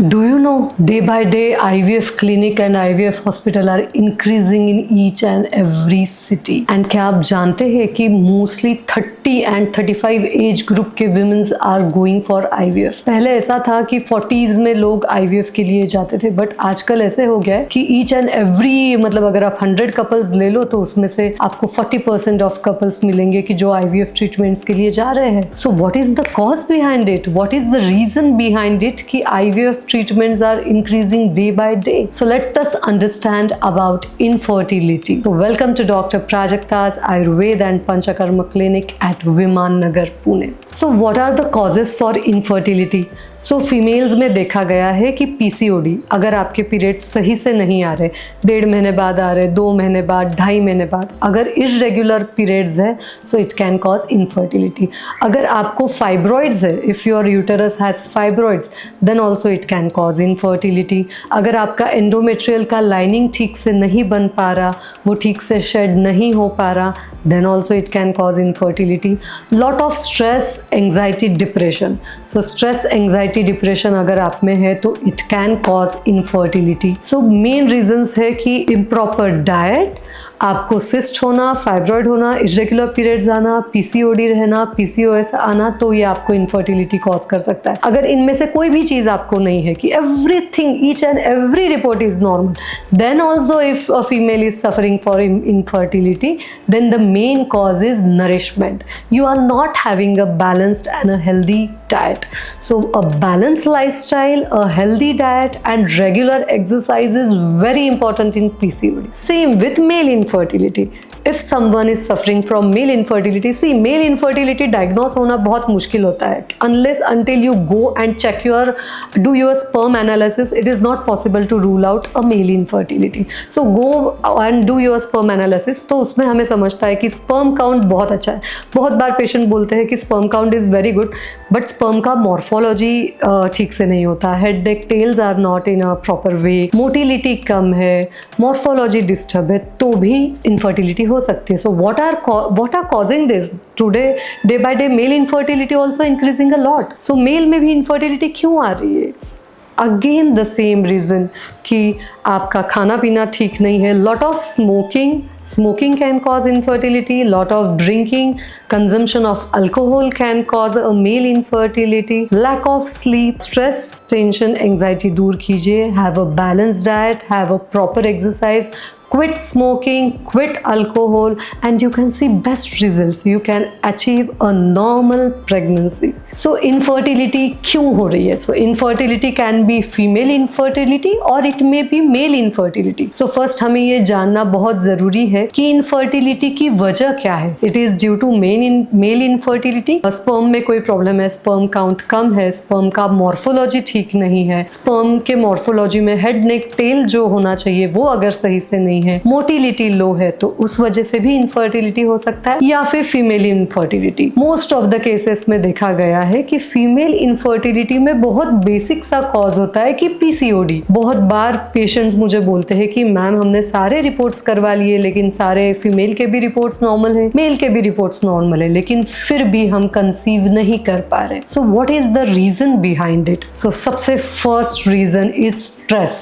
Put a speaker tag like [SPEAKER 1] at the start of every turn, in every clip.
[SPEAKER 1] Do you know, day by day, IVF clinic and IVF hospital are increasing in each and every city. And क्या आप जानते हैं कि mostly 30 and 35 age group के women's are going for IVF. पहले ऐसा था कि 40s में लोग IVF के लिए जाते थे, बट आजकल ऐसे हो गया है कि each and every मतलब अगर आप 100 कपल्स ले लो तो उसमें से आपको 40% ऑफ कपल्स मिलेंगे कि जो IVF ट्रीटमेंट्स के लिए जा रहे हैं. So what is the cause behind it, what is the reason behind it कि IVF treatments are increasing day by day. So let us understand about infertility. So welcome to Dr. Prajakta's Ayurveda and Panchakarma Clinic at Viman Nagar, Pune. So what are the causes for infertility? So females में देखा गया है कि PCOD, अगर आपके periods सही से नहीं आ रहे, 1.5 महीने बाद आ रहे, 2 महीने बाद, 2.5 महीने बाद, अगर इरेगुलर पीरियड्स है so it can cause infertility. अगर आपको फाइब्रॉइड्स है, if your uterus has fibroids then also it can cause infertility. अगर आपका एंडोमेट्रियल का लाइनिंग ठीक से नहीं बन पा रहा, वो ठीक से शेड नहीं हो पा रहा, then also it can cause infertility. Lot of stress, anxiety, depression. So stress, anxiety, depression अगर आप में है तो it can cause infertility. So main reasons है कि improper diet, आपको सिस्ट होना, फाइब्रॉइड होना, इरेगुलर पीरियड्स आना, PCOD रहना, PCOS आना, तो ये आपको इनफर्टिलिटी कॉज कर सकता है. अगर इनमें से कोई भी चीज़ आपको नहीं है कि everything, each and every report is normal, then also if a female is suffering for infertility, then the main cause is nourishment. You are not having a balanced and a healthy diet. So a balanced lifestyle, a healthy diet and regular exercise is very important in PCOD. Same with male infertility. If someone is suffering from male infertility, see, male infertility diagnose होना बहुत मुश्किल होता है. Unless until you go and check do your sperm analysis, it is not possible to rule out a male infertility. So go and do your sperm analysis. तो उसमें हमें समझता है कि sperm count बहुत अच्छा है. बहुत बार पेशेंट बोलते हैं कि sperm count is very good, but sperm का मॉर्फोलॉजी ठीक से नहीं होता, head neck tails are not in a proper way, motility कम है, मॉर्फोलॉजी डिस्टर्ब है, तो भी इनफर्टिलिटी हो सकती है. So what are causing this? Today day by day male infertility also increasing a lot. So male में भी इनफर्टिलिटी क्यों आ रही है? अगेन द सेम रीज़न कि आपका खाना पीना ठीक नहीं है, lot of Smoking can cause infertility, lot of drinking, consumption of alcohol can cause a male infertility, lack of sleep, stress, tension, anxiety दूर कीजिए, have a balanced diet, have a proper exercise, quit smoking, quit alcohol, and you can see best results. You can achieve a normal pregnancy. So infertility क्यों हो रही है? So infertility can be female infertility or it may be male infertility. So first हमें ये जानना बहुत ज़रूरी है कि infertility की वजह क्या है. It is due to male infertility. Sperm में कोई प्रॉब्लम है, sperm count कम है, sperm का morphology ठीक नहीं है, sperm के morphology में head neck tail जो होना चाहिए वो अगर सही से नहीं है, मोटिलिटी लो है, तो उस वजह से भी इनफर्टिलिटी हो सकता है, या फिर female infertility. Most of the cases में देखा गया है कि फीमेल इनफर्टिलिटी में बहुत बेसिक सा कॉज होता है कि PCOD. बहुत बार पेशेंट्स मुझे बोलते हैं कि मैम हमने सारे रिपोर्ट्स करवा लिए, लेकिन सारे फीमेल के भी रिपोर्ट्स नॉर्मल है, मेल के भी रिपोर्ट्स नॉर्मल है, लेकिन फिर भी हम कंसीव नहीं कर पा रहे. So what is the reason behind it? So सबसे first reason is stress.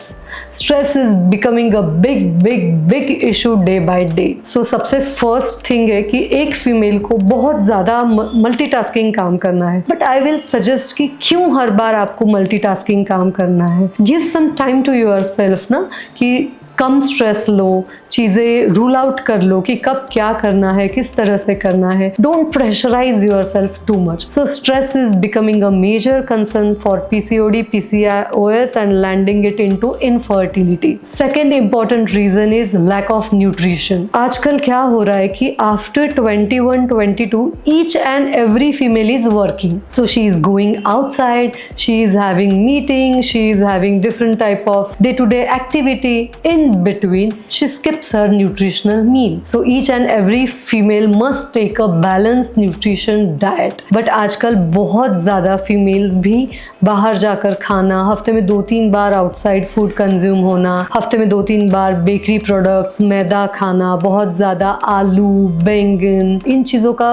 [SPEAKER 1] Stress is becoming a big issue day by day. So सबसे first thing है कि एक फीमेल को बहुत ज़्यादा मल्टीटास्किंग काम करना है. But I will suggest कि क्यों हर बार आपको मल्टीटास्किंग काम करना है? Give some time to yourself ना, कि कम स्ट्रेस लो, चीज़ें रूल आउट कर लो कि कब क्या करना है, किस तरह से करना है. Don't pressurise your self too much. So stress is becoming a major concern for PCOD, PCOS and landing it into infertility. Second important reason is lack of nutrition. आजकल क्या हो रहा है कि after 21-22 each and every female is working. So she is going outside, she is having meeting, she is having different type of day to day activity. In in between she skips her nutritional meal. So each and every female must take a balanced nutrition diet. But आजकल बहुत ज़्यादा females भी बाहर जाकर खाना, हफ्ते में 2-3 बार outside food consume होना, हफ्ते में 2-3 बार बेकरी प्रोडक्ट्स, मैदा खाना, बहुत ज़्यादा आलू, बैंगन, इन चीज़ों का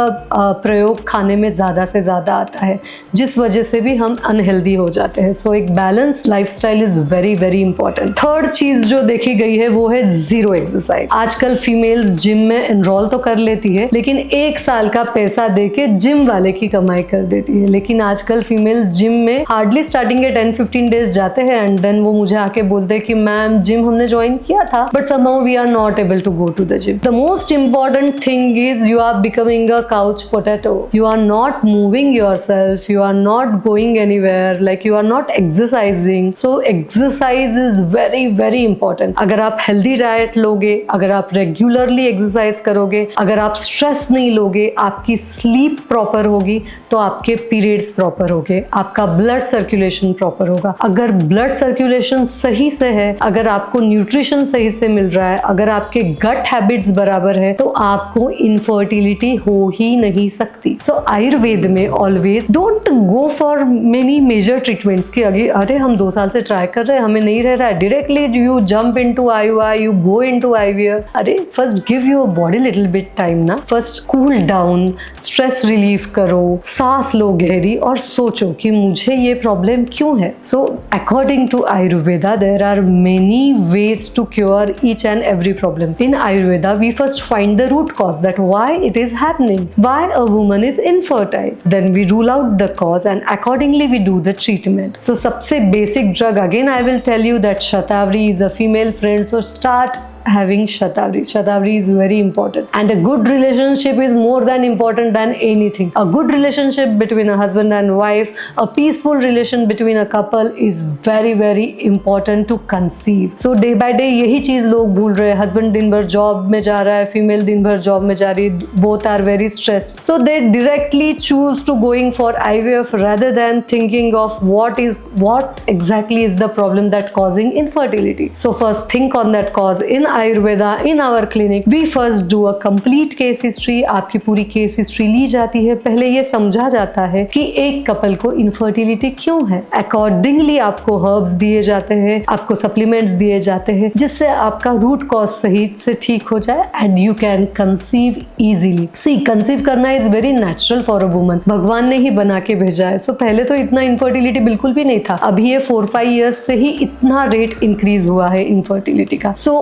[SPEAKER 1] प्रयोग खाने में ज़्यादा से ज़्यादा आता है, जिस वजह से भी हम अनहेल्दी हो जाते हैं. सो एक balanced lifestyle is very very important. Third चीज़ जो देखी गई है वो है जीरो एक्सरसाइज. आजकल फीमेल्स जिम में एनरोल तो कर लेती है, लेकिन 1 साल का पैसा देके जिम वाले की कमाई कर देती है. लेकिन आजकल फीमेल्स जिम में हार्डली स्टार्टिंग के 10-15 डेज जाते हैं एंड देन वो मुझे आके बोलते हैं कि मैम जिम हमने ज्वाइन किया था but somehow we are not able to go to the gym. The most important thing is you are becoming a couch potato. You are not moving yourself, you are not going anywhere, like you are not exercising. So exercise is very very important. अगर आप healthy diet लोगे, अगर आप regularly exercise करोगे, अगर आप stress नहीं लोगे, आपकी sleep proper होगी तो आपके periods proper होंगे, आपका blood circulation proper होगा. अगर blood circulation सही से है, अगर आपको nutrition सही से मिल रहा है, अगर आपके gut habits बराबर है तो आपको infertility हो ही नहीं सकती. So आयुर्वेद में always don't go for many major treatments कि अरे हम 2 साल से ट्राई कर रहे हैं, हमें नहीं रह रहा है, directly you jump into IUI, you go into IVF. अरे first give your body little bit time ना. First cool down, stress relief करो, सांस लो गहरी और सोचो कि मुझे ये प्रॉब्लम क्यों है. So according to Ayurveda there are many ways to cure each and every problem. In Ayurveda we first find the root cause, that why it is happening, why a woman is infertile. Then we rule out the cause and accordingly we do the treatment. So सबसे basic drug, again I will tell you that Shatavari is a female friend, so start having Shatavari. Shatavari is very important, and a good relationship is more than important than anything. A good relationship between a husband and wife, a peaceful relation between a couple is very very important to conceive. So day by day यही चीज लोग भूल रहे हैं. Husband दिन भर job में जा रहा है, female दिन भर जॉब में जा रही है, both are very stressed, so they directly choose to going for IVF rather than thinking of what exactly is the problem that causing infertility. So first think on that cause. In Ayurveda, in our clinic, we first do a complete case history. आपकी पूरी case history ली जाती है. पहले ये समझा जाता है कि एक कपल को इनफर्टिलिटी क्यों है. अकॉर्डिंगली आपको हर्ब्स दिए जाते हैं, आपको सप्लीमेंट्स दिए जाते हैं, जिससे आपका रूट कॉज सही से ठीक हो जाए and you can conceive easily. See, conceive करना is very natural for a woman. भगवान ने ही बना के भेजा है. सो पहले तो इतना इनफर्टिलिटी बिल्कुल भी नहीं था. अभी ये 4-5 ईयर्स से ही इतना रेट इंक्रीज हुआ है इनफर्टिलिटी का. सो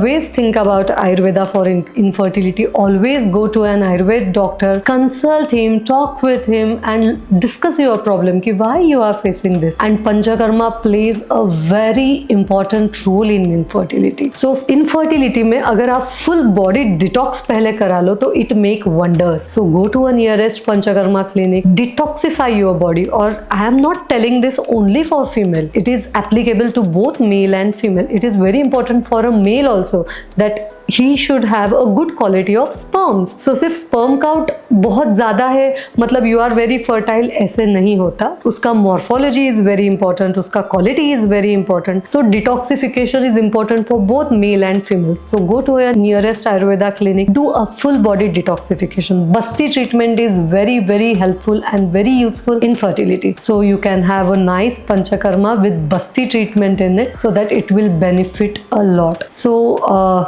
[SPEAKER 1] always think about Ayurveda for infertility. Always go to an Ayurved doctor, consult him, talk with him and discuss your problem कि why you are facing this. And Panchakarma plays a very important role in infertility. So infertility में अगर आप full body detox पहले करा लो तो it make wonders. So go to a nearest Panchakarma clinic, detoxify your body. Or I am not telling this only for female. It is applicable to both male and female. It is very important for a male also that he should have a good quality of sperms. So सिर्फ sperm count बहुत ज़्यादा है मतलब you are very fertile ऐसे नहीं होता. उसका morphology is very important, उसका quality is very important. So detoxification is important for both male and female. So go to your nearest Ayurveda clinic, do a full body detoxification. Basti treatment is very very helpful and very useful in fertility. So you can have a nice Panchakarma with Basti treatment in it so that it will benefit a lot. So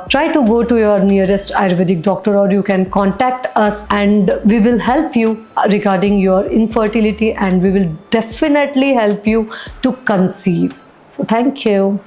[SPEAKER 1] try to go to your nearest Ayurvedic doctor or you can contact us and we will help you regarding your infertility and we will definitely help you to conceive. So thank you.